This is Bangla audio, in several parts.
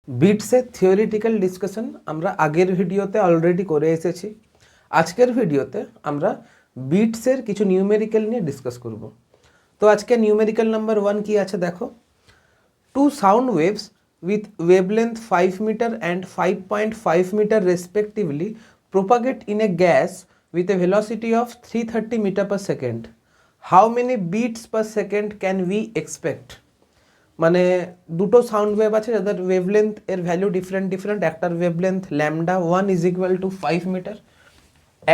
বিটসের থিওরিটিক্যাল ডিসকাশন আমরা আগের ভিডিওতে অলরেডি করে এসেছি। আজকের ভিডিওতে আমরা বিটসের কিছু নিউমেরিক্যাল নিয়ে ডিসকাস করব। তো আজকে নিউমেরিক্যাল নাম্বার 1 কি আছে দেখো। Two sound waves with wavelength 5 meter and 5.5 meter respectively propagate in a gas with a velocity of 330 meter per second. How many beats per second can we expect? মানে দুটো সাউন্ড ওয়েভ আছে যাদের ওয়েভলেন্থ এর ভ্যালু ডিফারেন্ট। একটার wavelength lambda 1 is equal to 5 metre,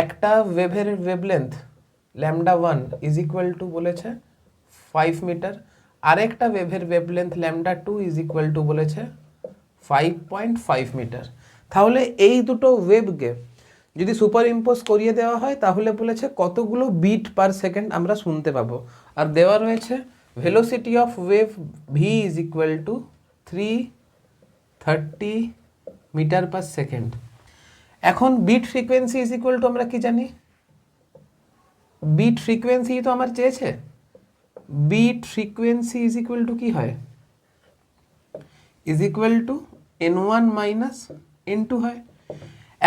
একটা ওয়েভের wavelength lambda 1 is equal to বলেছে 5 মিটার, আরেকটা ওয়েভের wavelength lambda 2 is equal to বলেছে 5.5 মিটার। তাহলে এই দুটো ওয়েভকে যদি সুপার ইম্পোজ করিয়ে দেওয়া হয় তাহলে বলেছে কতগুলো বিট পার সেকেন্ড আমরা শুনতে পাবো। আর দেওয়া রয়েছে velocity of wave v is equal to 330 metre per second. এখন beat frequency is equal to আমরা কি জানি, বিট ফ্রিকোয়েন্সি তো আমার চেয়েছে, beat frequency is equal to কি হয়, is equal to n1 minus n2 হয়।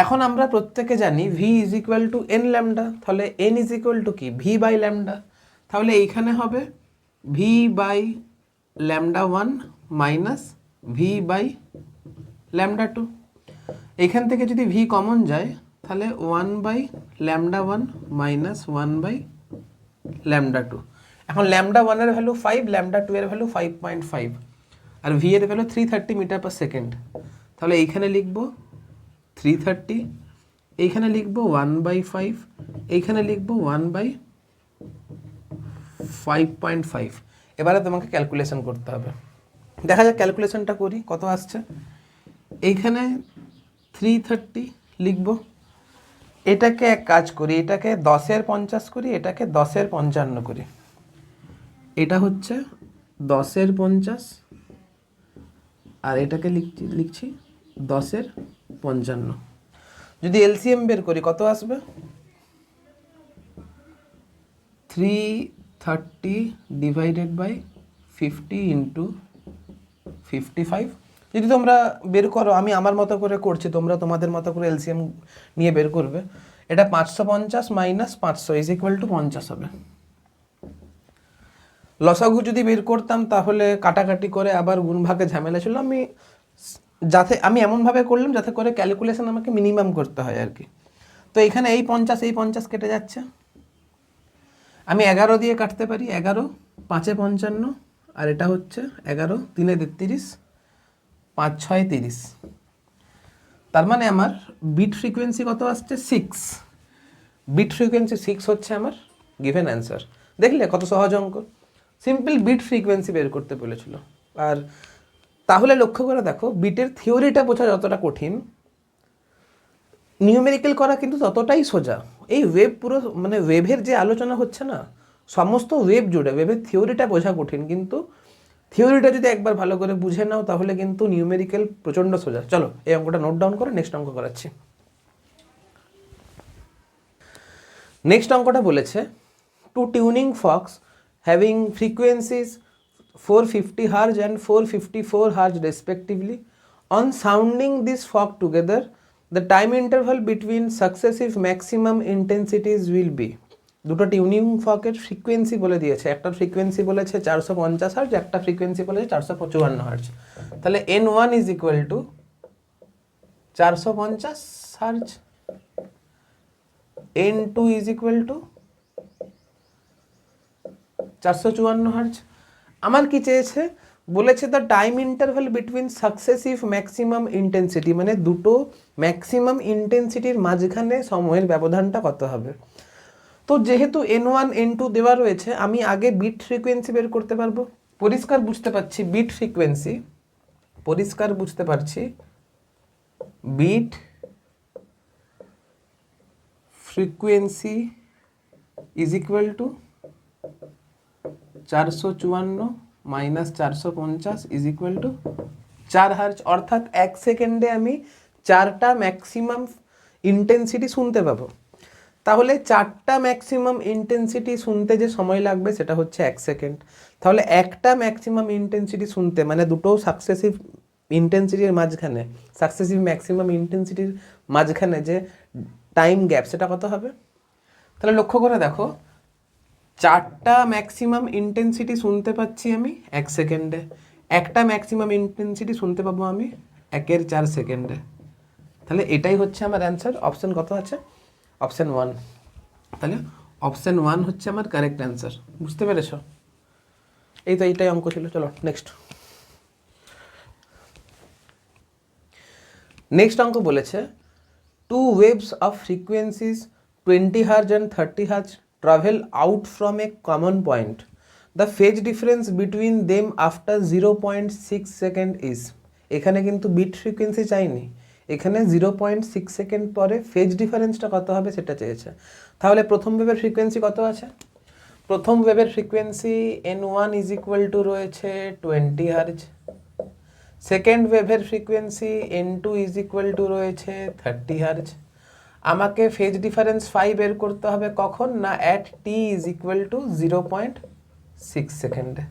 এখন আমরা প্রত্যেকে জানি v is equal to n lambda, তাহলে n ইজ ইকুয়াল টু কি v বাই ল্যামডা, তাহলে এইখানে হবে v by lambda 1 minus v by lambda 2। এইখান থেকে যদি v কমন যায় তাহলে 1 by lambda 1 minus 1 by lambda 2। এখন ল্যামডা 1 এর ভ্যালু 5, ল্যামডা 2 এর ভ্যালু 5.5 আর v এর ভ্যালু 330 মিটার পার সেকেন্ড। তাহলে এইখানে লিখব 330, এইখানে লিখব 1 বাই 5, এইখানে লিখব 1 বাই 5.5। এবারে তোমাকে ক্যালকুলেশন করতে হবে, দেখা যাক ক্যালকুলেশনটা করি কত আসছে। এইখানে 330 লিখব, এটাকে এক কাজ করি, এটাকে 10-এর 50 করি, এটাকে 10-এর 55 করি। এটা হচ্ছে 10-এর 50 আর এটাকে লিখছি 10-এর 55। যদি এলসিএম বের করি কত আসবে, 330 ডিভাইডেড বাই 50 ইন্টু 55। যদি তোমরা বের করো, আমি আমার মতো করে করছি, তোমরা তোমাদের মতো করে এলসিএম নিয়ে বের করবে। এটা 550 মাইনাস 500 ইজ ইকুয়াল টু 50 হবে। লসাগু যদি বের করতাম তাহলে কাটাকাটি করে আবার গুণ ভাগে ঝামেলা ছিল, আমি এমনভাবে করলাম যাতে করে ক্যালকুলেশন আমাকে মিনিমাম করতে হয় আর কি। তো এখানে এই 50 কেটে যাচ্ছে, আমি 11 দিয়ে কাটতে পারি, 11 5-এ 55 আর এটা হচ্ছে 11 3-এ 33, 5 6 30। তার মানে আমার বিট ফ্রিকোয়েন্সি কত আসছে 6, বিট ফ্রিকোয়েন্সি 6 হচ্ছে আমার গিভেন অ্যান্সার। দেখলে কত সহজ অঙ্ক, সিম্পল বিট ফ্রিকোয়েন্সি বের করতে বলেছিল। আর তাহলে লক্ষ্য করে দেখো, বিটের থিওরিটা বোঝা যতটা কঠিন, নিউমেরিক্যাল করা কিন্তু ততটাই সোজা। এই ওয়েভ পুরো মানে ওয়েভের যে আলোচনা হচ্ছে না, সমস্ত ওয়েভ জুড়ে ওয়েভের থিওরিটা বোঝা কঠিন, কিন্তু থিওরিটা যদি একবার ভালো করে বুঝে নাও তাহলে কিন্তু নিউমেরিক্যাল প্রচণ্ড সোজা। চলো এই অঙ্কটা নোট ডাউন করে নেক্সট অঙ্ক করাচ্ছি। নেক্সট অঙ্কটা বলেছে two tuning forks having frequencies 450 Hz and 454 Hz respectively. On sounding this fog together, the time interval between successive maximum intensities will be. দুটো টিউনিং ফকের ফ্রিকোয়েন্সি বলে দিয়েছে, একটা ফ্রিকোয়েন্সি বলেছে 450 Hz, একটা ফ্রিকোয়েন্সি বলেছে 455 Hz। তাহলে n1 is equal two 450 Hz, n2 is equal to 454 Hz। আমার কি চেয়েছে, বলেছে the time interval between successive maximum intensity, মানে দুটো ম্যাক্সিমাম ইন্টেন্সিটির মাঝখানে সময়ের ব্যবধানটা কত হবে। তো যেহেতু n1 n2 দেওয়া রয়েছে, আমি আগে বিট ফ্রিকোয়েন্সি বের করতে পারবো। পরিষ্কার বুঝতে পারছি বিট ফ্রিকোয়েন্সি, পরিষ্কার বুঝতে পারছি beat frequency is equal to 454 minus 450 is equal to 4 Hz, অর্থাৎ 1 সেকেন্ডে আমি 4টা ম্যাক্সিমাম ইন্টেন্সিটি শুনতে পাবো। তাহলে 4টা ম্যাক্সিমাম ইন্টেন্সিটি শুনতে যে সময় লাগবে সেটা হচ্ছে 1 সেকেন্ড। তাহলে একটা ম্যাক্সিমাম ইন্টেন্সিটি শুনতে মানে দুটো সাকসেসিভ ইন্টেন্সিটির মাঝখানে, সাকসেসিভ ম্যাক্সিমাম ইন্টেন্সিটির মাঝখানে যে টাইম গ্যাপ সেটা কত হবে? তাহলে লক্ষ্য করে দেখো, 4টা ম্যাক্সিমাম ইন্টেন্সিটি শুনতে পাচ্ছি আমি 1 সেকেন্ডে, একটা ম্যাক্সিমাম ইন্টেন্সিটি শুনতে পাবো আমি 1/4 সেকেন্ডে। তাহলে এটাই হচ্ছে আমার অ্যান্সার। অপশন কত আছে? অপশন 1। তাহলে অপশন 1 হচ্ছে আমার কারেক্ট অ্যান্সার। বুঝতে পেরেছ? এইটাই অঙ্ক ছিল। চলো নেক্সট অঙ্ক বলেছে, 2 waves of frequencies 20 Hz and 30 Hz travel out from a common point. The phase difference between them after 0.6 second is. এখানে কিন্তু বিট ফ্রিকোয়েন্সি চাইনি, এখানে 0.6 সেকেন্ড পরে ফেজ ডিফারেন্সটা কত হবে সেটা চেয়েছে। তাহলে প্রথম ওয়েভের ফ্রিকোয়েন্সি কত আছে? প্রথম ওয়েভের frequency n1 is equal two রয়েছে 20 Hz, সেকেন্ড ওয়েভের frequency n2 is equal two রয়েছে 30 Hz। আমাকে ফেজ ডিফারেন্স 5 বের করতে হবে কখন? না at t is equal two 0.6 সেকেন্ডে।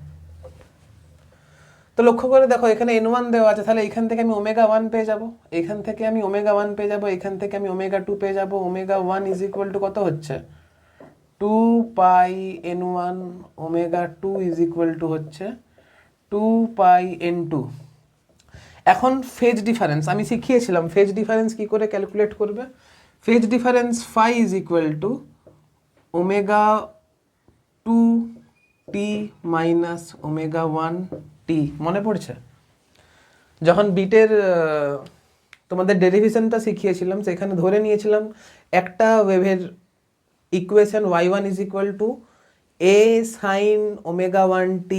তো লক্ষ্য করে দেখো, এখানে n1 দেওয়া আছে, তাহলে এখান থেকে আমি ω1 পেয়ে যাব, এখান থেকে আমি ω1 পেয়ে যাব, এখান থেকে আমি ω2 পেয়ে যাব। ω1 ইজ ইকুয়াল টু কত হচ্ছে? 2πn1, ω2 ইজ ইকুয়াল টু হচ্ছে 2πn2। এখন ফেজ ডিফারেন্স আমি শিখিয়েছিলাম, ফেজ ডিফারেন্স কি করে ক্যালকুলেট করবে। Phase difference phi is equal to ω2t minus ω1t। মনে পড়ছে? যখন বিটের তোমাদের ডেরিভেশনটা শিখিয়েছিলাম, সেখানে ধরে নিয়েছিলাম একটা ওয়েভের equation y1 is equal to a sine ω1t,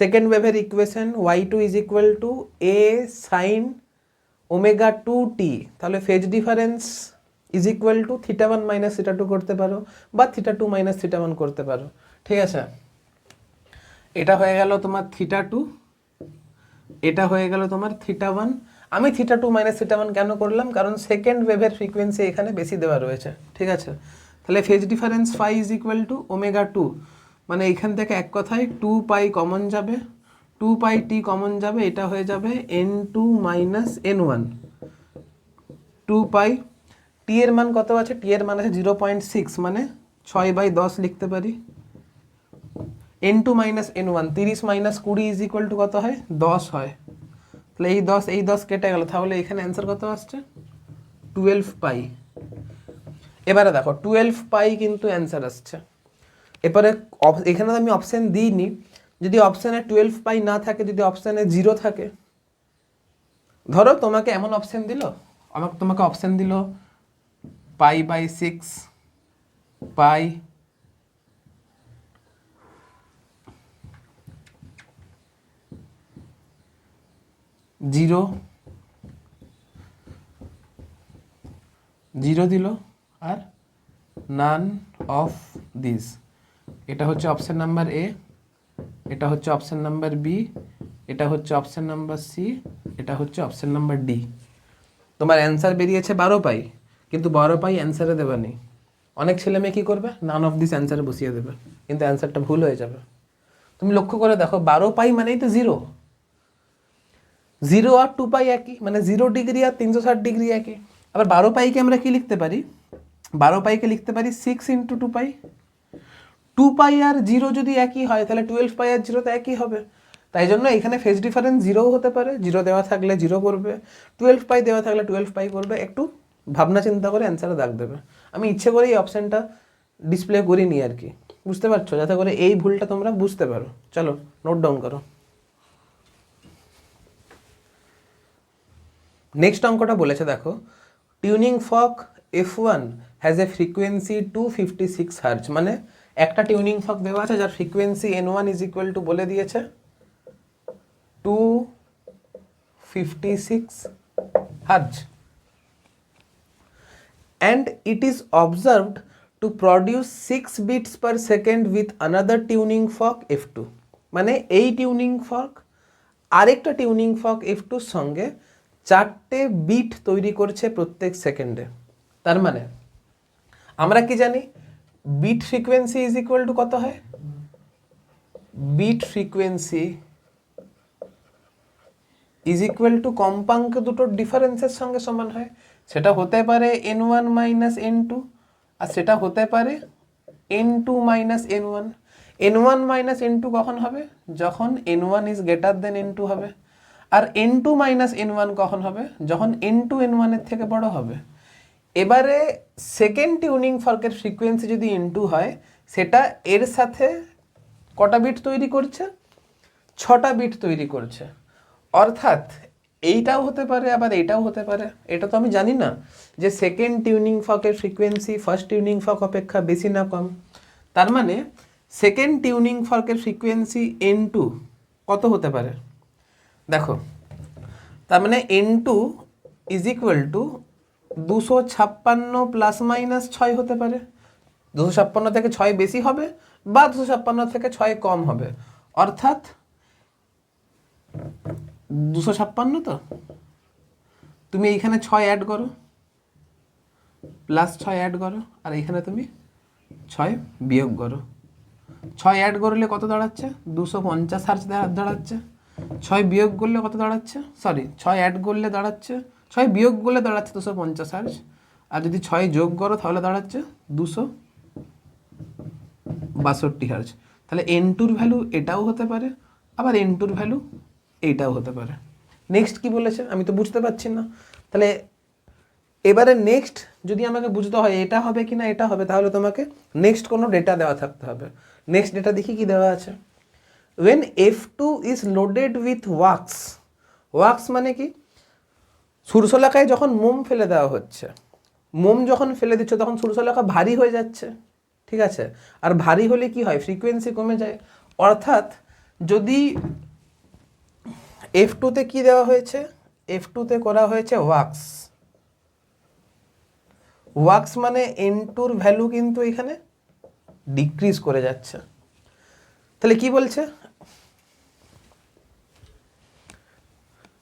second ওয়েভের equation y2 is equal to a sine ω2t। তাহলে phase difference is equal to θ1 minus θ2 করতে পারো, বা θ2 মাইনাস θ1 করতে পারো। ঠিক আছে, এটা হয়ে গেল তোমার θ2, এটা হয়ে গেল তোমার θ1। আমি θ2 মাইনাস θ1 কেন করলাম? কারণ সেকেন্ড ওয়েভের ফ্রিকোয়েন্সি এখানে বেশি দেওয়া রয়েছে। ঠিক আছে, তাহলে phase difference phi is equal to ω2, মানে এইখান থেকে এক কথায় 2π কমন যাবে, 2πt কমন যাবে, এটা হয়ে যাবে n2 মাইনাস n1। 2π, টি এর মান কত আছে? টি এর মান আছে 0.6, মানে 6/10 লিখতে পারি। n2 minus n1, 30 minus 20 is equal to কত হয়? 10 হয়। তাহলে এই 10 কেটে গেল, তাহলে এখানে অ্যান্সার কত আসছে? 12π। এবারে দেখো 12π কিন্তু অ্যান্সার আসছে। এবারে এখানে আমি অপশান দিইনি, যদি অপশানে 12π না থাকে, যদি অপশানে 0 থাকে, ধরো তোমাকে এমন অপশান দিল, তোমাকে অপশান দিল π/6, π, 0, 0 দিল, আর নান অফ দিস। এটা হচ্ছে অপশান নাম্বার এ, এটা হচ্ছে অপশান নাম্বার বি, এটা হচ্ছে অপশান নাম্বার সি, এটা হচ্ছে অপশান নাম্বার ডি। তোমার অ্যান্সার বেরিয়েছে 12π, কিন্তু 12π অ্যান্সারে দেবে নেই। অনেক ছেলে মেয়ে কী করবে? নান অফ দিস অ্যান্সারে বসিয়ে দেবে, কিন্তু অ্যান্সারটা ভুল হয়ে যাবে। তুমি লক্ষ্য করে দেখো, 12π মানেই তো 0, 0 আর 2π একই, মানে 0 ডিগ্রি আর 360 ডিগ্রি একই। আবার 12πকে আমরা কি লিখতে পারি? 12πকে লিখতে পারি 6 × 2π। 2π আর 0 যদি একই হয়, তাহলে 12π আর 0 তো একই হবে। তাই জন্য এখানে ফেজ ডিফারেন্স 0 হতে পারে, 0 দেওয়া থাকলে 0 করবে, 12π দেওয়া থাকলে 12π করবে। একটু ভাবনা চিন্তা করে অ্যান্সারে দাগ দেবে। আমি ইচ্ছে করে এই অপশানটা ডিসপ্লে করিনি আর কি, বুঝতে পারছো? যাতে করে এই ভুলটা তোমরা বুঝতে পারো। চলো নোট ডাউন করো। নেক্সট অঙ্কটা বলেছে দেখো, টিউনিং ফক F1 has a frequency 256 Hz, মানে একটা টিউনিং ফক দেওয়া আছে যার frequency n1 is equal two বলে দিয়েছে 256 Hz, and it is observed to produce 6 beats per second with another tuning fork F2। মানে এই টিউনিং ফর্ক আরেকটা টিউনিং ফর্ক F2 এর সঙ্গে 4টে বিট তৈরি করছে প্রত্যেক সেকেন্ডে। তার মানে আমরা কি জানি? Beat frequency is equal to কত হয়? Beat frequency is equal to কম্পাঙ্ক দুটোর ডিফারেন্সের সঙ্গে সমান হয়। সেটা হতে পারে n1 মাইনাস n2, আর সেটা হতে পারে n2 minus n1। n1 minus n2 কখন হবে? যখন n1 is greater than n2 হবে। আর n2 মাইনাস n1 কখন হবে? যখন n2 n1 এর থেকে বড় হবে। এবারে সেকেন্ড টিউনিং ফর্কের ফ্রিকোয়েন্সি যদি n2 হয়, সেটা এর সাথে কটা বিট তৈরি করছে? 6টা বিট তৈরি করছে। অর্থাৎ এইটাও হতে পারে, আবার এইটাও হতে পারে। এটা তো আমি জানি না যে সেকেন্ড টিউনিং ফর্কের ফ্রিকোয়েন্সি ফার্স্ট টিউনিং ফর্ক অপেক্ষা বেশি না কম। তার মানে সেকেন্ড টিউনিং ফর্কের ফ্রিকোয়েন্সি n2 কত হতে পারে? দেখো, তার মানে n2 is equal two 256 plus minus 6 হতে পারে। 256 থেকে 6 বেশি হবে বা 256 থেকে 6 কম হবে। অর্থাৎ 256 তো, তুমি এইখানে 6 অ্যাড করো, প্লাস 6 অ্যাড করো, আর এইখানে তুমি 6 বিয়োগ করো। 6 অ্যাড করলে কত দাঁড়াচ্ছে? 250 হার্জ দাঁড়াচ্ছে। 6 বিয়োগ করলে কত দাঁড়াচ্ছে? 6 অ্যাড করলে দাঁড়াচ্ছে, 6 বিয়োগ করলে দাঁড়াচ্ছে 250 হার্জ। আর যদি 6 যোগ করো তাহলে দাঁড়াচ্ছে 262 হার্জ। তাহলে n2-র ভ্যালু এটাও হতে পারে, আবার n2-র ভ্যালু এইটাও হতে পারে। নেক্সট কি বলেছে আমি তো বুঝতে পারছি না। তাহলে এবারে নেক্সট যদি আমাকে বুঝতে হয় এটা হবে কি না এটা হবে, তাহলে তোমাকে নেক্সট কোনো ডেটা দেওয়া থাকতে হবে। নেক্সট ডেটা দেখি কি দেওয়া আছে। when f2 is loaded with wax, wax মানে কি? সূর্যশলাকায় যখন মোম ফেলে দেওয়া হচ্ছে, মোম যখন ফেলে দিচ্ছ তখন সূর্যশলাকা ভারী হয়ে যাচ্ছে, ঠিক আছে? আর ভারী হলে কি হয়? ফ্রিকোয়েন্সি কমে যায়। অর্থাৎ যদি f2-তে কি দেওয়া হয়েছে? f2-তে করা হয়েছে ওয়াক্স। ওয়াক্স মানে n2-র ভ্যালু কিন্তু এখানে ডিক্রিজ করে যাচ্ছে। তাহলে কি বলছে?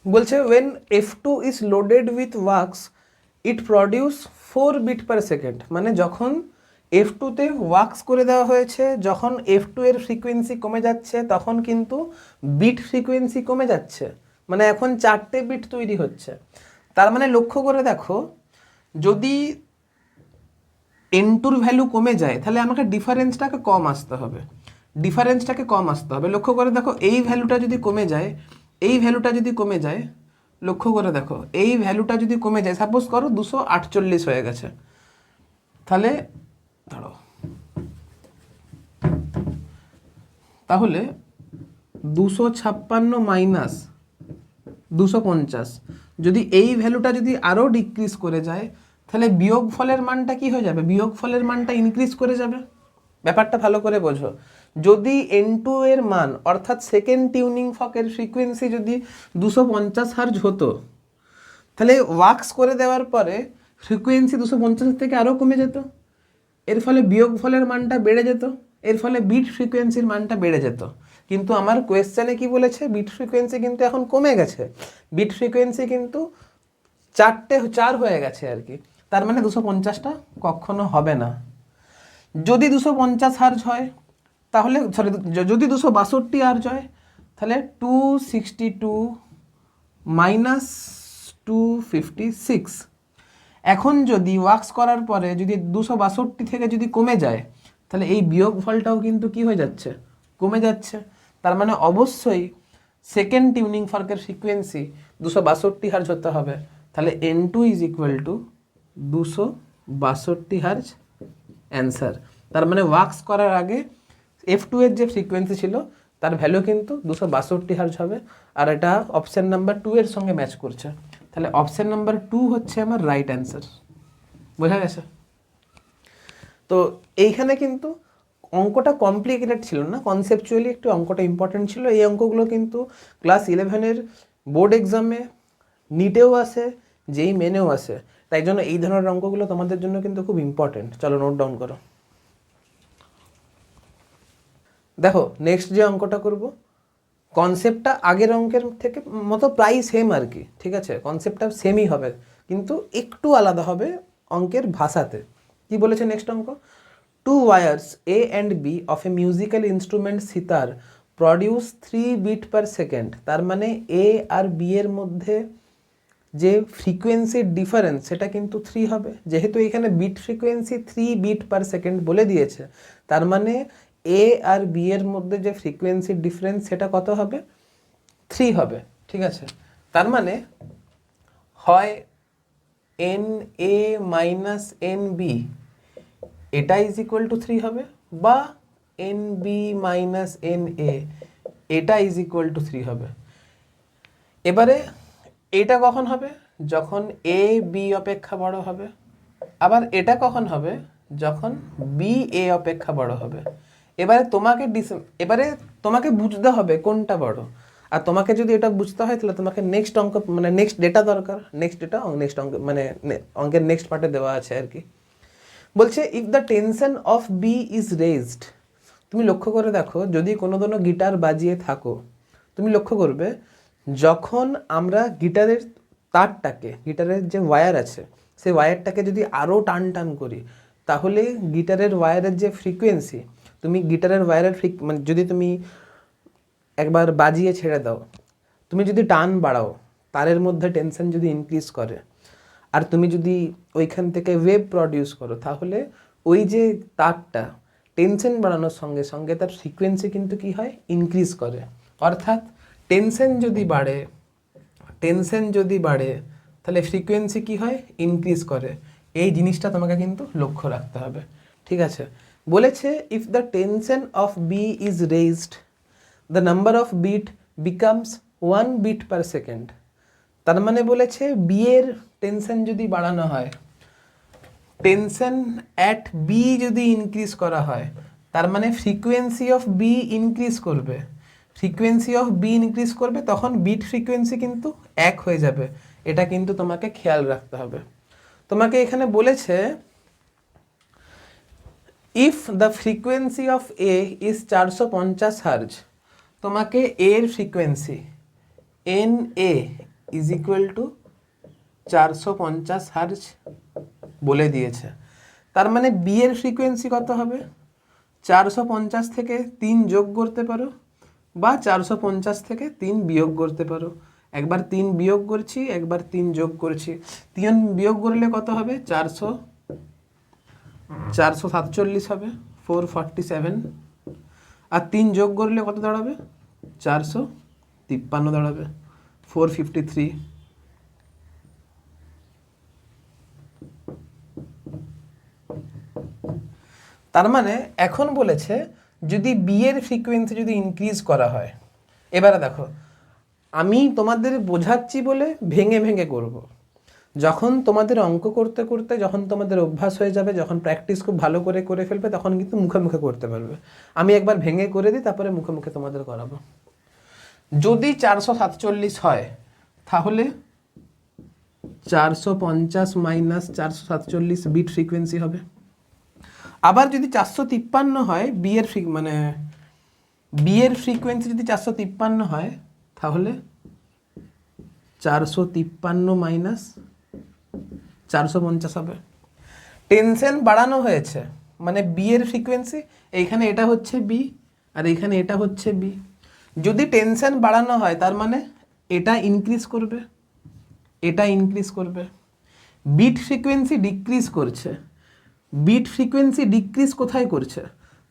বলছে when f2 is loaded with wax it produce 4 bit per second। মানে যখন f2-তে ওয়াক্স করে দেওয়া হয়েছে, যখন f2 এর ফ্রিকোয়েন্সি কমে যাচ্ছে তখন কিন্তু বিট ফ্রিকোয়েন্সি কমে যাচ্ছে, মানে এখন 4টে বিট তৈরি হচ্ছে। তার মানে লক্ষ্য করে দেখো, যদি n2-র ভ্যালু কমে যায় তাহলে আমাকে ডিফারেন্সটাকে কম আসতে হবে, লক্ষ্য করে দেখো, এই ভ্যালুটা যদি কমে যায়, এই ভ্যালুটা যদি কমে যায়, লক্ষ্য করে দেখো এই ভ্যালুটা যদি কমে যায়, সাপোজ করো 248 হয়ে গেছে, তাহলে তাহলে 256 মাইনাস 250, যদি এই ভ্যালুটা যদি আরও ডিক্রিজ করে যায় তাহলে বিয়োগফলের মানটা কি হয়ে যাবে? বিয়োগফলের মানটা ইনক্রিজ করে যাবে। ব্যাপারটা ভালো করে বোঝো। যদি n2 এর মান অর্থাৎ সেকেন্ড টিউনিং ফর্কের ফ্রিকোয়েন্সি যদি 250 হার্জ হতো, তাহলে ওয়াক্স করে দেওয়ার পরে ফ্রিকোয়েন্সি 250 থেকে আরও কমে যেত, এর ফলে বিয়োগফলের মানটা বেড়ে যেত, এর ফলে বিট ফ্রিকোয়েন্সির মানটা বেড়ে যেত। কিন্তু আমার কোয়েশ্চেনে কি বলেছে? বিট ফ্রিকোয়েন্সি কিন্তু এখন কমে গেছে, বিট ফ্রিকোয়েন্সি কিন্তু 4 হয়ে গেছে আর কি। তার মানে 250টা কখনো হবে না। যদি 250 হার্জ হয় তাহলে যদি 262 হার্জ হয় তাহলে 262 মাইনাস 256। এখন যদি ওয়াক্স করার পরে যদি 262 থেকে যদি কমে যায় তাহলে এই বিয়োগফলটাও কিন্তু কি হয়ে যাচ্ছে? কমে যাচ্ছে। তার মানে অবশ্যই সেকেন্ড টিউনিং ফর্কের ফ্রিকোয়েন্সি 262 হার্জ হতে হবে। তাহলে n2 is equal two 262 hertz answer. তার মানে ওয়াক্স করার আগে f2 এর যে ফ্রিকোয়েন্সি ছিল তার ভ্যালু কিন্তু 262 হার্জ হবে। আর এটা অপশান নাম্বার 2 এর সঙ্গে ম্যাচ করছে। তাহলে অপশান নাম্বার 2 হচ্ছে আমার রাইট অ্যান্সার। বোঝা গেছে? তো এইখানে কিন্তু অঙ্কটা কমপ্লিকেটেড ছিল না, কনসেপচুয়ালি একটু অঙ্কটা ইম্পর্টেন্ট ছিল। এই অঙ্কগুলো কিন্তু ক্লাস 11-এর বোর্ড এক্সামে, নিটেও আসে, যেই মেনেও আসে। তাই জন্য এই ধরনের অঙ্কগুলো তোমাদের জন্য কিন্তু খুব ইম্পর্টেন্ট। চলো নোট ডাউন করো। দেখো নেক্সট যে অঙ্কটা করব, কনসেপ্টটা আগের অঙ্কের থেকে মতো প্রায় সেম আর কি, ঠিক আছে? কনসেপ্টটা সেমই হবে কিন্তু একটু আলাদা হবে অঙ্কের ভাষাতে। কি বলেছে নেক্সট অঙ্ক? 2 wires A and B of a musical instrument sitar produce 3 beat per second, তার মানে এ আর বি এর মধ্যে যে ফ্রিকোয়েন্সির ডিফারেন্স সেটা কিন্তু 3 হবে। যেহেতু এখানে beat frequency 3 beat per second বলে দিয়েছে, তার মানে এ আর বি এর মধ্যে যে ফ্রিকোয়েন্সির ডিফারেন্স সেটা কত হবে? 3 হবে। ঠিক আছে, তার মানে হয় N A minus N B এটা ইজ ইকুয়াল টু 3 হবে, বা N B minus N A এটা ইজ ইকুয়াল টু 3 হবে। এবারে এটা কখন হবে? যখন এ বি অপেক্ষা বড় হবে। আবার এটা কখন হবে? যখন বি এ অপেক্ষা বড় হবে। এবারে তোমাকে বুঝতে হবে কোনটা বড়। আর তোমাকে যদি এটা বুঝতে হয় তাহলে তোমাকে নেক্সট অঙ্ক মানে নেক্সট ডেটা দরকার। নেক্সট অঙ্ক মানে অঙ্কের নেক্সট পার্টে দেওয়া আছে আর কি। বলছে if the tension of B is raised, তুমি লক্ষ্য করে দেখো, যদি কোনো গিটার বাজিয়ে থাকো, তুমি লক্ষ্য করবে যখন আমরা গিটারের তারটাকে, গিটারের যে ওয়্যার আছে সেই ওয়্যারটাকে যদি আরও টান টান করি, তাহলে গিটারের ওয়্যারের যে ফ্রিকোয়েন্সি, তুমি গিটারের ওয়্যারের মানে যদি তুমি একবার বাজিয়ে ছেড়ে দাও, তুমি যদি টান বাড়াও, তারের মধ্যে টেনশন যদি ইনক্রিজ করে, আর তুমি যদি ওইখান থেকে ওয়েভ প্রডিউস করো, তাহলে ওই যে তারটা টেনশন বাড়ানোর সঙ্গে সঙ্গে তার ফ্রিকোয়েন্সি কিন্তু কি হয়? ইনক্রিজ করে। অর্থাৎ টেনশন যদি বাড়ে তাহলে ফ্রিকোয়েন্সি কি হয়? ইনক্রিজ করে। এই জিনিসটা তোমাকে কিন্তু লক্ষ্য রাখতে হবে। ঠিক আছে, বলেছে if the tension of B is raised the number of beat becomes 1 beat per second. তার মানে বলেছে বি এর টেনশন যদি বাড়ানো হয়, টেনশন অ্যাট বি যদি ইনক্রিজ করা হয়, তার মানে ফ্রিকোয়েন্সি অফ বি ইনক্রিজ করবে। ফ্রিকোয়েন্সি অফ বি ইনক্রিজ করবে, তখন বিট ফ্রিকোয়েন্সি কিন্তু 1 হয়ে যাবে। এটা কিন্তু তোমাকে খেয়াল রাখতে হবে। তোমাকে এখানে বলেছে if the frequency of A is 450 hertz, তোমাকে এর frequency N A is equal two 450 hertz বলে দিয়েছে। তার মানে বি এর ফ্রিকোয়েন্সি কত হবে? 450 থেকে 3 যোগ করতে পারো, বা 450 থেকে 3 বিয়োগ করতে পারো। একবার 3 বিয়োগ করছি, একবার 3 যোগ করছি। 3 বিয়োগ করলে কত হবে? 447 হবে, 447। আর 3 যোগ করলে কত দাঁড়াবে? 453 দাঁড়াবে, 453। তার মানে এখন বলেছে যদি বি এর ফ্রিকোয়েন্সি যদি ইনক্রিজ করা হয়, এবারে দেখো আমি তোমাদের বোঝাচ্ছি বলে ভেঙে ভেঙে করব। যখন তোমাদের অঙ্ক করতে করতে যখন তোমাদের অভ্যাস হয়ে যাবে, যখন প্র্যাকটিস খুব ভালো করে ফেলবে, তখন কিন্তু মুখে মুখে করতে পারবে। আমি একবার ভেঙে করে দিই, তারপরে মুখে মুখে তোমাদের করাবো। যদি 447 হয়, তাহলে 450 মাইনাস 447 বিট ফ্রিকোয়েন্সি হবে। আবার যদি 453 হয়, বি এর ফ্রিকোয়েন্সি যদি 453 হয়, তাহলে 453 মাইনাস 450 হবে। টেনশন বাড়ানো হয়েছে মানে বি এর ফ্রিকোয়েন্সি, এইখানে এটা হচ্ছে বি আর এইখানে এটা হচ্ছে বি। যদি টেনশন বাড়ানো হয়, তার মানে এটা ইনক্রিজ করবে, এটা ইনক্রিজ করবে। বিট ফ্রিকোয়েন্সি ডিক্রিজ করছে। বিট ফ্রিকোয়েন্সি ডিক্রিজ কোথায় করছে?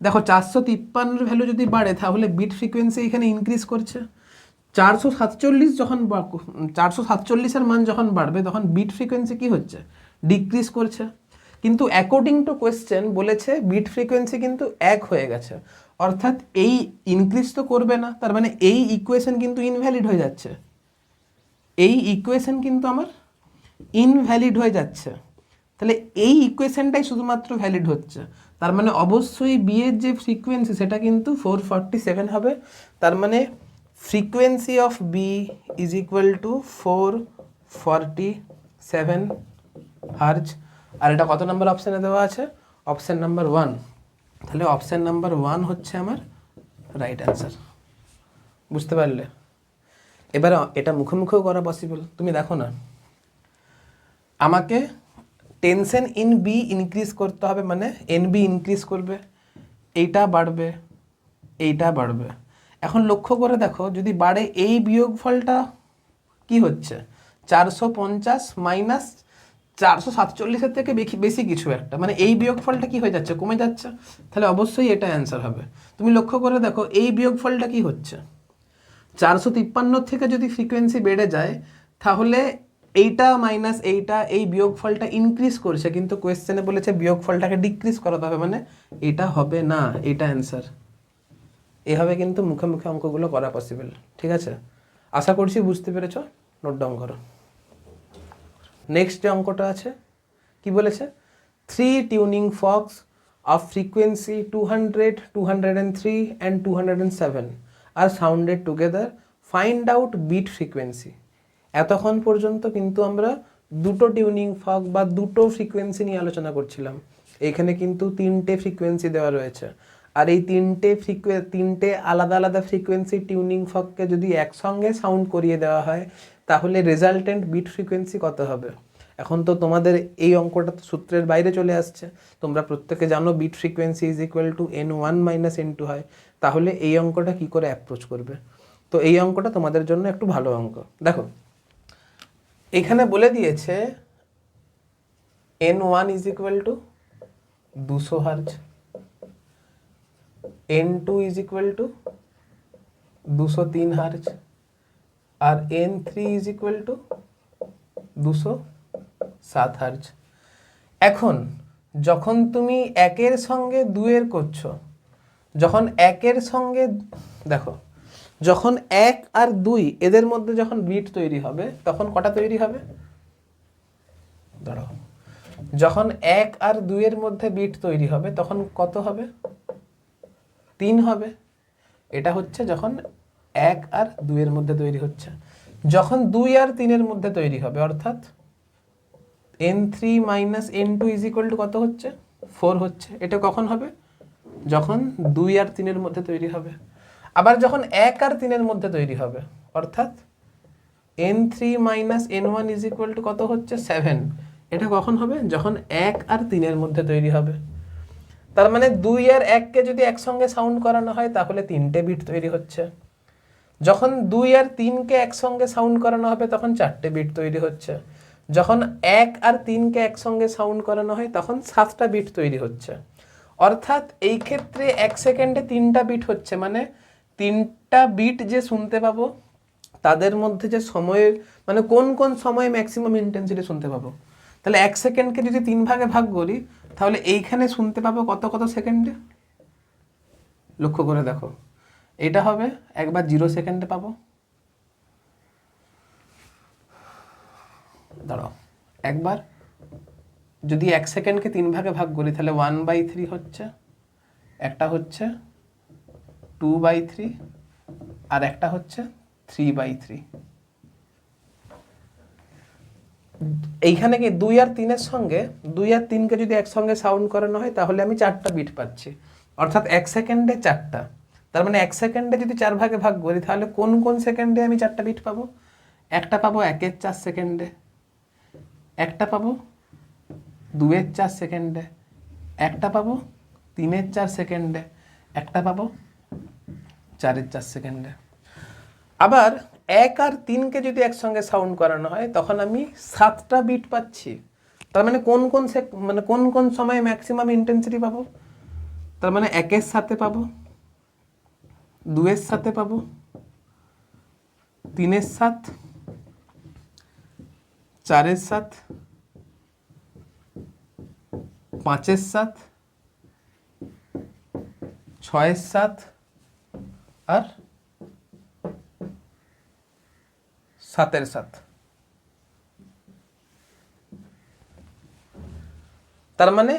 দেখো 453 ভ্যালু যদি বাড়ে, তাহলে বিট ফ্রিকোয়েন্সি এখানে ইনক্রিজ করছে। 447 যখন 447-এর মান যখন বাড়বে, তখন বিট ফ্রিকোয়েন্সি কি হচ্ছে? ডিক্রিজ করছে। কিন্তু অ্যাকর্ডিং টু কোয়েশ্চেন বলেছে বিট ফ্রিকোয়েন্সি কিন্তু 1 হয়ে গেছে, অর্থাৎ এই ইনক্রিজ তো করবে না। তার মানে এই ইকুয়েশন কিন্তু ইনভ্যালিড হয়ে যাচ্ছে। এই ইকুয়েশন কিন্তু আমার ইনভ্যালিড হয়ে যাচ্ছে। তাহলে এই ইকুয়েশনটাই শুধুমাত্র ভ্যালিড হচ্ছে। তার মানে অবশ্যই বি এর যে ফ্রিকোয়েন্সি সেটা কিন্তু 447 হবে। তার মানে frequency of B is equal to 447 hertz. আর এটা কত নম্বর অপশানে দেওয়া আছে? Option number 1। তাহলে অপশান নাম্বার 1 হচ্ছে আমার রাইট অ্যান্সার। বুঝতে পারলে? এবার এটা মুখে মুখেও করা পসিবল। তুমি দেখো না, আমাকে টেনশন ইন বি ইনক্রিজ করতে হবে, মানে এন বি ইনক্রিজ করবে, এইটা বাড়বে, এইটা বাড়বে। এখন লক্ষ্য করে দেখো, যদি বাড়ে এই বিয়োগফলটা কি হচ্ছে, 450 মাইনাস 447 থেকে বেশি কিছু একটা, মানে এই বিয়োগফলটা কি হয়ে যাচ্ছে, কমে যাচ্ছে, তাহলে অবশ্যই এটা অ্যান্সার হবে। তুমি লক্ষ্য করে দেখো এই বিয়োগফলটা কি হচ্ছে, 453 থেকে যদি ফ্রিকোয়েন্সি বেড়ে যায় তাহলে এইটা মাইনাস এইটা, এই বিয়োগফলটা ইনক্রিজ করছে, কিন্তু কোয়েশ্চেনে বলেছে বিয়োগফলটাকে ডিক্রিজ করাতে হবে, মানে এটা হবে না, এটা অ্যান্সার। এভাবে কিন্তু মুখে মুখে অঙ্কগুলো করা পসিবল, ঠিক আছে? আশা করছি বুঝতে পেরেছ, নোট ডাউন করো। নেক্সট যে অঙ্কটা আছে কি বলেছে, 3 tuning forks of frequency 200, 203 and 207 আর sounded together, find out beat frequency. এতক্ষণ পর্যন্ত কিন্তু আমরা দুটো টিউনিং ফর্ক বা দুটো ফ্রিকোয়েন্সি নিয়ে আলোচনা করছিলাম। এখানে কিন্তু 3টে ফ্রিকোয়েন্সি দেওয়া রয়েছে, আর এই তিনটে আলাদা আলাদা ফ্রিকোয়েন্সি টিউনিং ফর্ককে যদি একসঙ্গে সাউন্ড করিয়ে দেওয়া হয় তাহলে রেজাল্টেন্ট বিট ফ্রিকোয়েন্সি কত হবে। এখন তো তোমাদের এই অঙ্কটা তো সূত্রের বাইরে চলে আসছে, তোমরা প্রত্যেকে জানো beat frequency is equal to n1 minus n2 হয়। তাহলে এই অঙ্কটা কি করে অ্যাপ্রোচ করবে, তো এই অঙ্কটা তোমাদের জন্য একটু ভালো অঙ্ক। দেখো এখানে বলে দিয়েছে n1 is equal to 200 hertz, n2 is equal to 203 hertz, আর n3 is equal to 207 hertz. এখন যখন তুমি একের সঙ্গে দুয়ের করছো, যখন একের সঙ্গে দেখো, যখন 1 আর 2 এদের মধ্যে যখন বিট তৈরি হবে তখন কটা তৈরি হবে, দাঁড়াও, যখন 1 আর 2 এর মধ্যে বিট তৈরি হবে তখন কত হবে, 3 হবে। এটা হচ্ছে যখন 1 আর 2 এর মধ্যে তৈরি হচ্ছে। যখন 2 আর 3 এর মধ্যে তৈরি হবে, অর্থাৎ n3 minus n2 is equal to কত হচ্ছে, 4 হচ্ছে। এটা কখন হবে, যখন 2 আর 3 এর মধ্যে তৈরি হবে। আবার যখন 1 আর 3 এর মধ্যে তৈরি হবে, অর্থাৎ n3 minus n1 is equal to কত হচ্ছে, 7। এটা কখন হবে, যখন 1 আর 3 এর মধ্যে তৈরি হবে। তার মানে 2 আর 1কে যদি একসঙ্গে সাউন্ড করানো হয় তাহলে 3টে বিট তৈরি হচ্ছে। যখন 2 আর 3কে একসঙ্গে সাউন্ড করানো হবে তখন 4টে বিট তৈরি হচ্ছে। যখন 1 আর 3কে একসঙ্গে সাউন্ড করানো হয় তখন 7টা বিট তৈরি হচ্ছে। অর্থাৎ এই ক্ষেত্রে 1 সেকেন্ডে 3টা বিট হচ্ছে, মানে 3টা বিট যে শুনতে পাবো তাদের মধ্যে যে সময়ের, মানে কোন কোন সময়ে ম্যাক্সিমাম ইন্টেন্সিটি শুনতে পাবো। তাহলে 1 সেকেন্ডকে যদি 3 ভাগে ভাগ করি তাহলে এইখানে শুনতে পাবো কত কত সেকেন্ডে, লক্ষ্য করে দেখো, এটা হবে একবার 0 সেকেন্ডে পাবো, দাঁড়াও, একবার যদি 1 সেকেন্ডকে 3 ভাগে ভাগ করি তাহলে 1/3 হচ্ছে, একটা হচ্ছে 2/3 আর একটা হচ্ছে 3/3। এইখানে কি 2 আর 3 এর সঙ্গে 2 আর 3কে যদি একসঙ্গে সাউন্ড করানো হয় তাহলে আমি 4টা বিট পাচ্ছি, অর্থাৎ 1 সেকেন্ডে 4টা। তার মানে 1 সেকেন্ডে যদি 4 ভাগে ভাগ করি তাহলে কোন কোন সেকেন্ডে আমি 4টা বিট পাবো, একটা পাবো 1-এর 4 সেকেন্ডে, একটা পাবো 2-এর 4 সেকেন্ডে, একটা পাবো 3-এর 4 সেকেন্ডে, একটা পাবো 4-এর 4 সেকেন্ডে। আবার 1 আর 3কে যদি একসঙ্গে সাউন্ড করানো হয় তখন আমি 7টা বিট পাচ্ছি। তার মানে কোন কোন সময়ে ম্যাক্সিমাম ইন্টেন্সিটি পাবো, তার মানে 1-এর সাথে পাবো, 2-এর সাথে পাবো, 3-এর সাথ, 4-এর সাথ, 5-এর সাথ, 6-এর সাথ আর 7-এর সাথ। তার মানে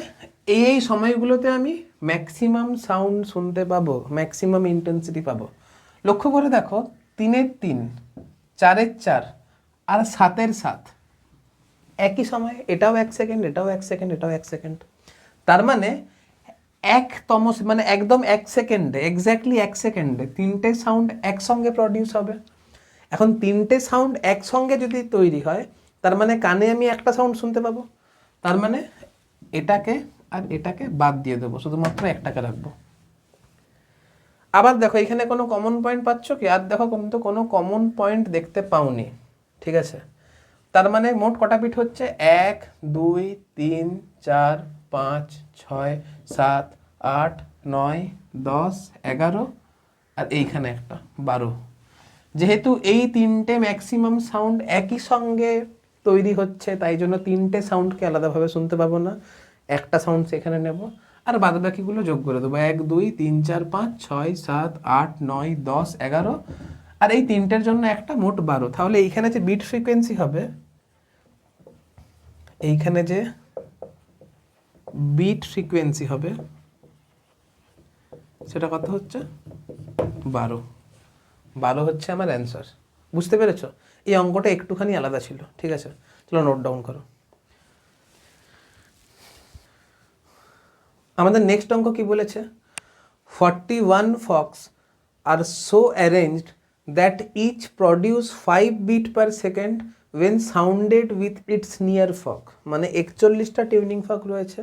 এই সময়গুলোতে আমি ম্যাক্সিমাম সাউন্ড শুনতে পাবো, ম্যাক্সিমাম ইন্টেন্সিটি পাবো। লক্ষ্য করে দেখো 3-এর 3, 4-এর 4 আর 7-এর 7 একই সময়ে, এটাও 1 সেকেন্ড, এটাও 1 সেকেন্ড, এটাও 1 সেকেন্ড। তার মানে মানে একদম 1 সেকেন্ডে, এক্স্যাক্টলি 1 সেকেন্ডে 3টে সাউন্ড একসঙ্গে প্রডিউস হবে। এখন 3টে সাউন্ড একসঙ্গে যদি তৈরি হয় তার মানে কানে আমি একটা সাউন্ড শুনতে পাবো, তার মানে এটাকে আর এটাকে বাদ দিয়ে দেবো, শুধুমাত্র একটাকে রাখবো। আবার দেখো এখানে কোনো কমন পয়েন্ট পাচ্ছ কি? আর দেখো কিন্তু কোনো কমন পয়েন্ট দেখতে পাওনি, ঠিক আছে। তার মানে মোট কটা বিট হচ্ছে? 1 2 3 4 5 6 7 8 9 10 11 আর এইখানে একটা 12। যেহেতু এই তিনটে ম্যাক্সিমাম সাউন্ড একই সঙ্গে তৈরি হচ্ছে, তাই জন্য তিনটে সাউন্ডকে আলাদাভাবে শুনতে পাবো না, একটা সাউন্ড সেখানে নেব আর বাদ বাকিগুলো যোগ করে দেবো। 1 2 3 4 5 6 7 8 9 10 11 আর এই তিনটের জন্য একটা, মোট 12। তাহলে এইখানে যে বিট ফ্রিকোয়েন্সি হবে, এইখানে যে বিট ফ্রিকোয়েন্সি হবে সেটা কত হচ্ছে? 12। 12 হচ্ছে আমার অ্যান্সার। বুঝতে পেরেছো? এই অঙ্কটা একটুখানি আলাদা ছিল, ঠিক আছে। চলো নোট ডাউন করো। আমাদের নেক্সট অঙ্ক কি বলেছে? 41 forks are so arranged that each produce 5 beat per second when sounded with its near ফক। মানে 41টা টিউনিং ফক রয়েছে,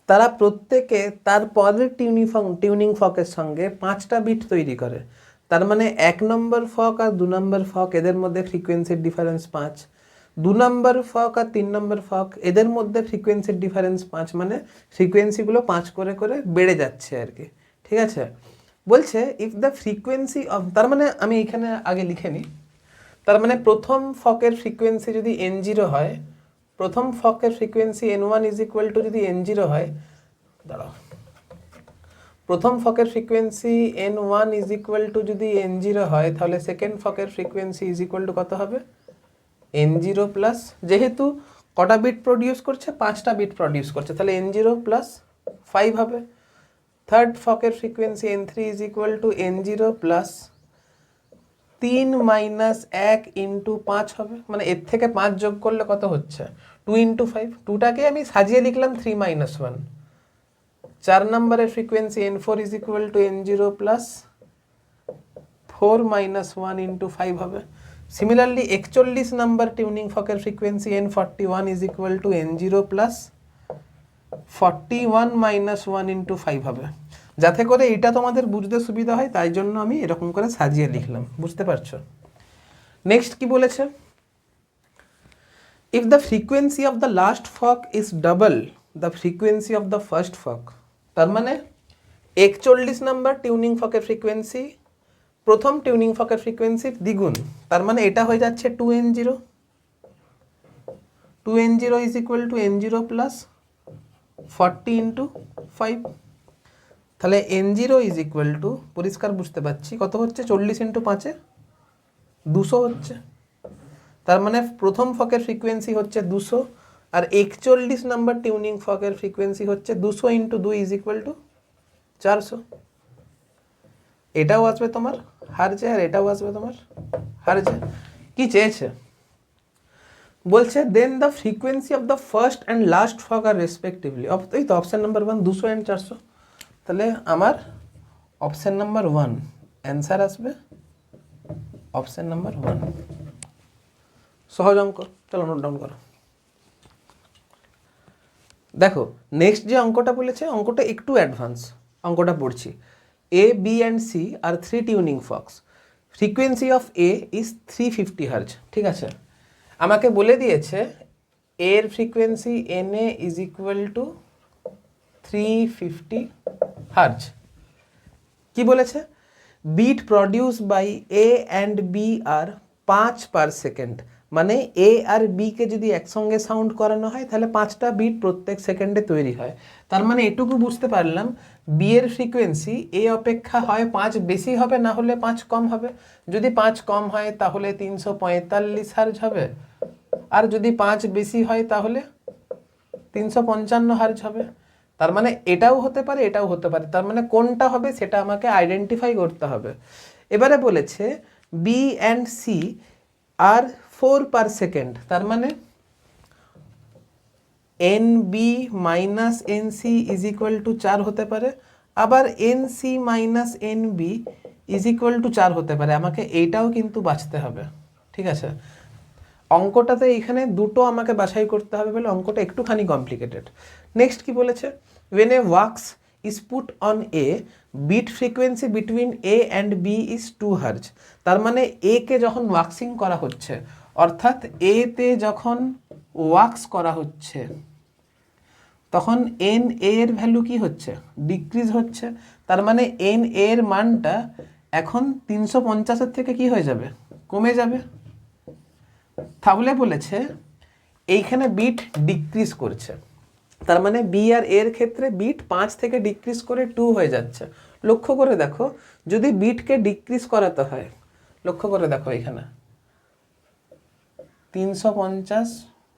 তারা প্রত্যেকে তার পরের টিউনিং ফকের সঙ্গে 5টা বিট তৈরি করে। তার মানে 1 নম্বর ফক আর 2 নম্বর ফক এদের মধ্যে ফ্রিকোয়েন্সির ডিফারেন্স 5, 2 নম্বর ফক আর 3 নম্বর ফক এদের মধ্যে ফ্রিকোয়েন্সির ডিফারেন্স 5, মানে ফ্রিকোয়েন্সিগুলো 5 করে করে বেড়ে যাচ্ছে আর কি, ঠিক আছে। বলছে ইফ দ্য ফ্রিকোয়েন্সি অফ, তার মানে আমি এখানে আগে লিখে নিই। তার মানে প্রথম ফকের ফ্রিকোয়েন্সি যদি n0 হয়, প্রথম ফকের frequency n1 is equal to যদি n0 হয়, দাঁড়াও, প্রথম ফকের frequency n1 is equal to যদি n0 হয়, তাহলে সেকেন্ড ফকের ফ্রিকোয়েন্সি ইজ ইকুয়াল টু কত হবে? n0 প্লাস, যেহেতু কটা বিট প্রডিউস করছে? 5টা বিট প্রডিউস করছে, তাহলে n0 প্লাস 5 হবে। থার্ড ফকের frequency n3 is equal to n0 plus 3 minus 1 into 5 হবে, মানে এর থেকে 5 যোগ করলে কত হচ্ছে? 2 ইন্টু 5। 2টাকে আমি সাজিয়ে লিখলাম 3 মাইনাস 1। 4 নম্বরের frequency n4 is equal to n0 plus 4 minus 1 into 5 হবে। সিমিলারলি 41 নম্বর টিউনিং ফকের frequency n41 is equal to n0 plus 41 minus 1 into 5 হবে। যাতে করে এটা তোমাদের বুঝতে সুবিধা হয় তাই জন্য আমি এরকম করে সাজিয়ে লিখলাম, বুঝতে পারছো? নেক্সট কি বলেছে? If the frequency of the last fork is double the frequency of the first fork. তার মানে 41 নম্বর টিউনিং ফকের ফ্রিকোয়েন্সি প্রথম টিউনিং ফকের ফ্রিকোয়েন্সির দ্বিগুণ, তার মানে এটা হয়ে যাচ্ছে 2n0। 2n0 is equal to n0 plus 40 into 5। তাহলে n0 ইজ ইকুয়াল টু, পরিষ্কার বুঝতে পারছি, কত হচ্ছে? 40 ইন্টু 5 200 হচ্ছে। তার মানে প্রথম ফকের ফ্রিকোয়েন্সি হচ্ছে 200 আর 41 নম্বর টিউনিং ফকের ফ্রিকোয়েন্সি হচ্ছে 200 ইন্টু 2 ইজ ইকুয়াল টু 400। এটাও আসবে তোমার হারজে আর এটাও আসবে তোমার হারজে। কি চেয়েছে? বলছে then the frequency of the first and last fork আর রেসপেক্টিভলি, এই তো অপশান নাম্বার 1 200 অ্যান্ড 400। তাহলে আমার অপশান নাম্বার 1 অ্যান্সার আসবে অপশান নাম্বার 1। সহজ অঙ্ক, চলো নোট ডাউন করো। দেখো নেক্সট যে অঙ্কটা বলেছে, অঙ্কটা একটু অ্যাডভান্স। অঙ্কটা পড়ছি। A, B and C are 3 tuning forks. Frequency of A is 350 Hz, ঠিক আছে। আমাকে বলে দিয়েছে A এর frequency NA is equal to 350 Hz। কি বলেছে? Beat produce by A and B are 5 per second, মানে A আর B কে যদি একসঙ্গে সাউন্ড করানো হয় তাহলে 5টা বিট প্রত্যেক সেকেন্ডে তৈরি হয়। তার মানে এটুকু বুঝতে পারলাম B এর ফ্রিকোয়েন্সি A অপেক্ষা হয় 5 বেশি হবে, না হলে 5 কম হবে। যদি 5 কম হয় তাহলে 345 হার্জ হবে, আর যদি 5 বেশি হয় তাহলে 355 হার্জ হবে। তার মানে এটাও হতে পারে এটাও হতে পারে, তার মানে কোনটা হবে সেটা আমাকে আইডেন্টিফাই করতে হবে। এবারে বলেছে B and C আর 4 পার সেকেন্ড, তার মানে NB minus NC is equal to 4 হতে পারে, আবার NC minus NB is equal to 4 হতে পারে। আমাকে এইটাও কিন্তু বাছতে হবে, ঠিক আছে। অঙ্কটাতে এখানে দুটো আমাকে বাছাই করতে হবে বলে অঙ্কটা একটুখানি কমপ্লিকেটেড। নেক্সট কি বলেছে? when a wax is put on a, bit frequency between A and B is 2 Hz। তার মানে A কে যখন ওয়াক্সিং করা হচ্ছে, অর্থাৎ A তে যখন ওয়াক্স করা হচ্ছে, তখন এন এর ভ্যালু কি হচ্ছে, ডিক্রিজ হচ্ছে। তার মানে এন এর মানটা এখন 350-এর থেকে কি হয়ে যাবে, কমে যাবে। তাহলে বলেছে এইখানে বিট ডিক্রিজ করছে, তার মানে বি আর এর ক্ষেত্রে বিট 5 থেকে ডিক্রিজ করে 2 হয়ে যাচ্ছে। লক্ষ্য করে দেখো, যদি বিটকে ডিক্রিজ করাতে হয়, লক্ষ্য করে দেখো এখানে 350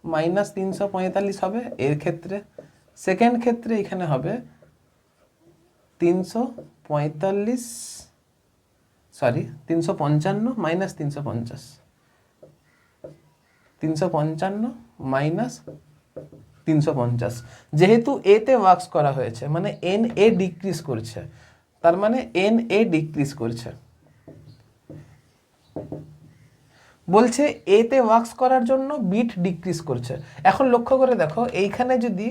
মাইনাস 345 হবে এর ক্ষেত্রে, সেকেন্ড ক্ষেত্রে এখানে হবে 355 মাইনাস 350, 355 মাইনাস 350। যেহেতু এ তে ওয়াক্স করা হয়েছে মানে এন এ ডিক্রিজ করছে, তার মানে এন এ ডিক্রিজ করছে। বলছে এ তে ওয়াক্স করার জন্য বিট ডিক্রিজ করছে। এখন লক্ষ্য করে দেখো, এইখানে যদি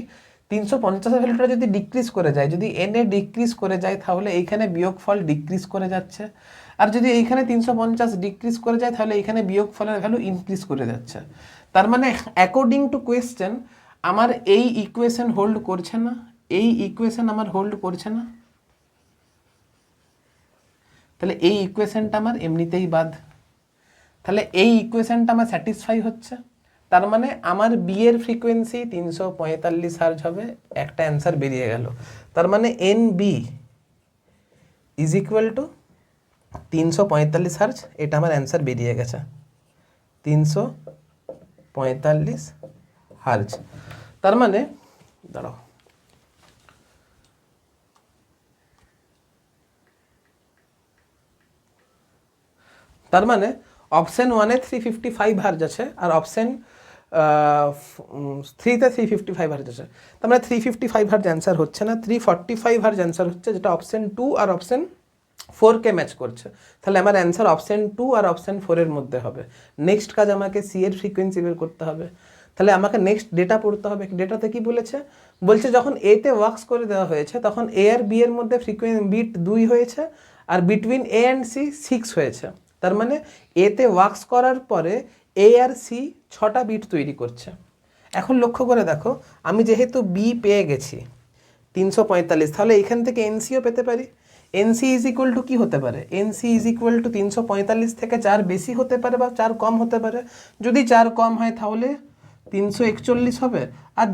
350 ভ্যালুটা যদি ডিক্রিজ করে যায়, যদি এন এ ডিক্রিজ করে যায়, তাহলে এইখানে বিয়োগফল ডিক্রিজ করে যাচ্ছে। আর যদি এইখানে 350 ডিক্রিজ করে যায়, তাহলে এইখানে বিয়োগফলের ভ্যালু ইনক্রিজ করে যাচ্ছে। তার মানে অ্যাকর্ডিং টু কোয়েশ্চেন আমার এই ইকুয়েশন হোল্ড করছে না, এই ইকুয়েশন আমার হোল্ড করছে না, তাহলে এই ইকুয়েশনটা আমার এমনিতেই বাদ। তাহলে এই ইকুয়েশনটা আমার স্যাটিসফাই হচ্ছে, তার মানে আমার বি এর ফ্রিকোয়েন্সি 345 হার্জ হবে। একটা অ্যান্সার বেরিয়ে গেল। তার মানে N B is equal to 345 hertz, এটা আমার অ্যান্সার বেরিয়ে গেছে, 345 হার্জ। তার মানে দাঁড়াও, তার মানে অপশন 1-এ 355 হার্জ আছে আর অপশন 3-তে 355 হার্জ আছে। তার মানে 355 হার্জ অ্যান্সার হচ্ছে না, 345 হার্জ অ্যান্সার হচ্ছে, যেটা অপশন 2 আর অপশন 4-কে ম্যাচ করছে। তাহলে আমার অ্যান্সার অপশন 2 আর অপশন 4-এর মধ্যে হবে। নেক্সট কাজ আমাকে সি এর ফ্রিকোয়েন্সি বের করতে হবে। তাহলে আমাকে নেক্সট ডেটা পড়তে হবে। ডেটাতে কি বলেছে, বলছে যখন এ তে ওয়াক্স করে দেওয়া হয়েছে তখন এ আর বি এর মধ্যে বিট 2 হয়েছে আর বিটুইন এ অ্যান্ড সি 6 হয়েছে। তার মানে এতে ওয়াক্স করার পরে এ আর সি 6টা বিট তৈরি করছে। এখন লক্ষ্য করে দেখো, আমি যেহেতু বি পেয়ে গেছি 345, তাহলে এখান থেকে এনসিও পেতে পারি। এনসি ইজ ইকুয়াল টু কী হতে পারে, এনসি ইজ ইকুয়াল টু 345 থেকে 4 বেশি হতে পারে বা 4 কম হতে পারে। যদি 4 কম হয় তাহলে 341 হবে, আর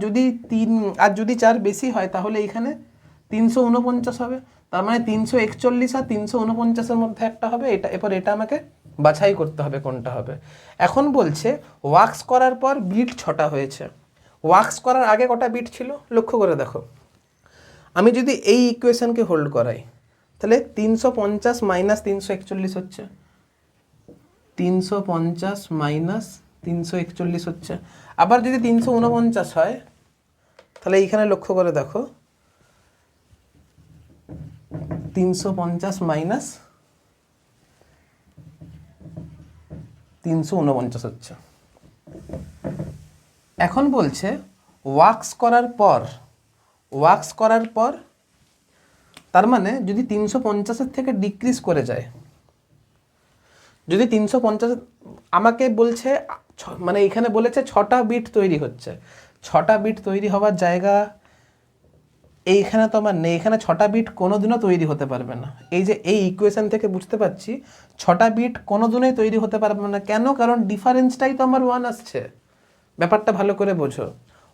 যদি 4 বেশি হয় তাহলে এখানে 349 হবে। তার মানে 341 আর 349-এর মধ্যে একটা হবে। এরপর এটা আমাকে বাছাই করতে হবে কোনটা হবে। এখন বলছে ওয়াক্স করার পর বিট 6টা হয়েছে, ওয়াক্স করার আগে কটা বিট ছিল লক্ষ্য করে দেখো। আমি যদি এই ইকুয়েশনকে হোল্ড করাই তাহলে 350 মাইনাস 341 হচ্ছে, 350 মাইনাস 341 হচ্ছে। আবার যদি 349 হয় তাহলে এইখানে লক্ষ্য করে দেখো 350 মাইনাস 349 হচ্ছে। এখন বলছে ওয়াক্স করার পর তার মানে যদি 350-এর থেকে ডিক্রিজ করে যায়, যদি 350 আমাকে বলছে মানে এখানে বলেছে 6টা বিট তৈরি হচ্ছে, 6টা বিট তৈরি হওয়ার জায়গা এইখানে তো আমার নেই। এখানে 6টা বিট কোনোদিনও তৈরি হতে পারবে না। এই যে এই ইকুয়েশন থেকে বুঝতে পারছি 6টা বিট কোনোদিনই তৈরি হতে পারবে না। কেন? কারণ ডিফারেন্সটাই তো আমার 1 আসছে। ব্যাপারটা ভালো করে বোঝো।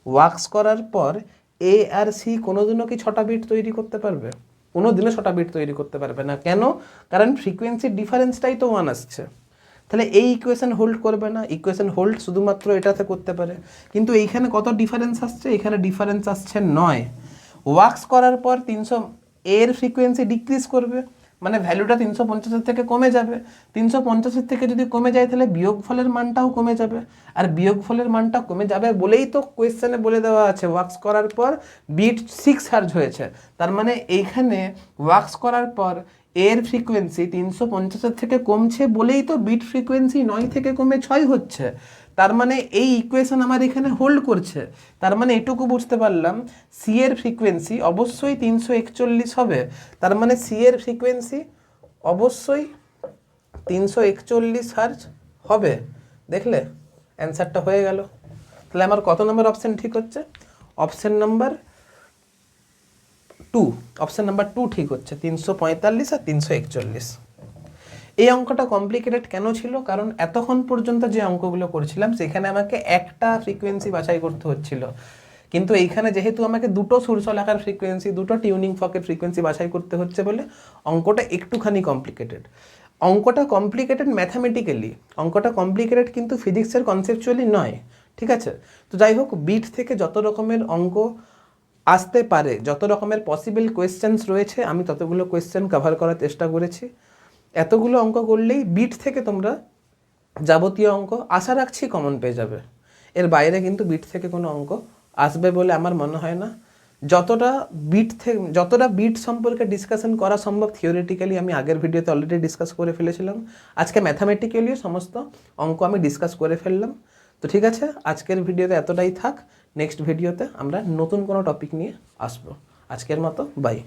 ওয়াক্স করার পর এ আর সি কোনোদিনও কি 6টা বিট তৈরি করতে পারবে? কোনোদিনও 6টা বিট তৈরি করতে পারবে না। কেন? কারণ ফ্রিকোয়েন্সির ডিফারেন্সটাই তো 1 আসছে। তাহলে এই ইকুয়েশন হোল্ড করবে না। ইকুয়েশন হোল্ড শুধুমাত্র এটাতে করতে পারে। কিন্তু এইখানে কত ডিফারেন্স আসছে? এখানে ডিফারেন্স আসছে 9। ওয়াক্স করার পর 300 এর ফ্রিকোয়েন্সি ডিক্রিজ করবে, মানে ভ্যালুটা 350-এর থেকে কমে যাবে। 350-এর থেকে যদি কমে যায় তাহলে বিয়োগফলের মানটাও কমে যাবে, আর বিয়োগফলের মানটা কমে যাবে বলেই তো কোয়েশ্চেনে বলে দেওয়া আছে ওয়াক্স করার পর বিট 6 হার্জ হয়েছে। তার মানে এইখানে ওয়াক্স করার পর এর ফ্রিকোয়েন্সি 350-এর থেকে কমছে বলেই তো বিট ফ্রিকোয়েন্সি 9 থেকে কমে 6 হচ্ছে। তার মানে এই ইকুয়েশন আমার এখানে হোল্ড করছে। তার মানে এটুকু বুঝতে পারলাম সি এর ফ্রিকোয়েন্সি অবশ্যই 341 হবে। তার মানে সি এর ফ্রিকোয়েন্সি অবশ্যই 341 হার্জ হবে। দেখলে অ্যান্সারটা হয়ে গেল। তাহলে আমার কত নম্বর অপশন ঠিক হচ্ছে? অপশন নাম্বার 2, অপশন নাম্বার 2 ঠিক হচ্ছে, 345 আর 341। এই অঙ্কটা কমপ্লিকেটেড কেন ছিল? কারণ এতক্ষণ পর্যন্ত যে অঙ্কগুলো করছিলাম সেখানে আমাকে একটা ফ্রিকোয়েন্সি বাছাই করতে হচ্ছিল, কিন্তু এইখানে যেহেতু আমাকে দুটো সূর্যলাকার ফ্রিকোয়েন্সি, দুটো টিউনিং ফকের ফ্রিকোয়েন্সি বাছাই করতে হচ্ছে বলে অঙ্কটা একটুখানি কমপ্লিকেটেড। অঙ্কটা কমপ্লিকেটেড ম্যাথামেটিক্যালি, অঙ্কটা কমপ্লিকেটেড কিন্তু ফিজিক্সের কনসেপচুয়ালি নয়, ঠিক আছে? তো যাই হোক, বিট থেকে যত রকমের অঙ্ক আসতে পারে, যত রকমের পসিবল কোয়েশ্চেন্স রয়েছে, আমি ততগুলো কোয়েশ্চেন কভার করার চেষ্টা করেছি। এতগুলো অঙ্ক করলেই বিট থেকে তোমরা যাবতীয় অঙ্ক আশা রাখছি কমন পেয়ে যাবে। এর বাইরে কিন্তু বিট থেকে কোনো অঙ্ক আসবে বলে আমার মনে হয় না। যতটা বিট সম্পর্কে ডিসকাশন করা সম্ভব থিওরিটিক্যালি আমি আগের ভিডিওতে অলরেডি ডিসকাস করে ফেলেছিলাম। আজকে ম্যাথামেটিক্যালিও সমস্ত অঙ্ক আমি ডিসকাস করে ফেললাম। তো ঠিক আছে, আজকের ভিডিওতে এতটাই থাক। নেক্সট ভিডিওতে আমরা নতুন কোনো টপিক নিয়ে আসবো। আজকের মতো বাই।